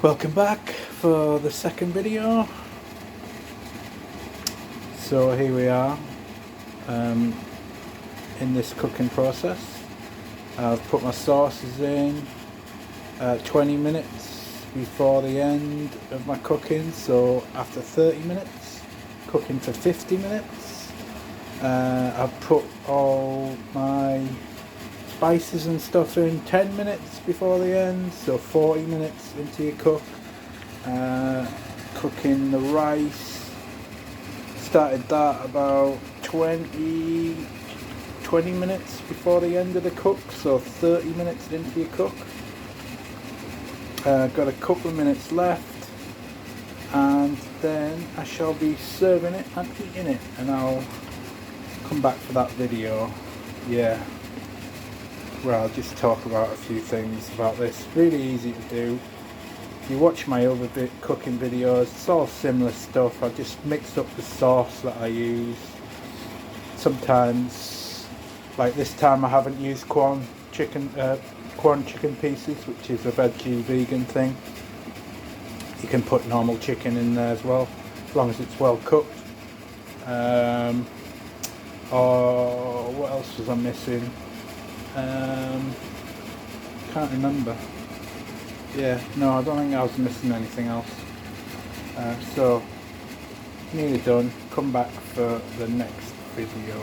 Welcome back for the second video. So here we are in this cooking process. I've put my sauces in 20 minutes before the end of my cooking, so after 30 minutes, cooking for 50 minutes. I've put all my spices and stuff in 10 minutes before the end, so 40 minutes into your cook. Cooking the rice, started that about 20 minutes before the end of the cook, so 30 minutes into your cook. Got a couple of minutes left, and then I shall be serving it and eating it, and I'll come back for that video. Where I'll just talk about a few things about this. Really easy to do. If you watch my other cooking videos, it's all similar stuff. I just mix up the sauce that I use. Sometimes, like this time, I haven't used corn chicken pieces, which is a veggie vegan thing. You can put normal chicken in there as well, as long as it's well cooked. Or what else was I missing? Can't remember. No, I don't think I was missing anything else. So nearly done. Come back for the next video.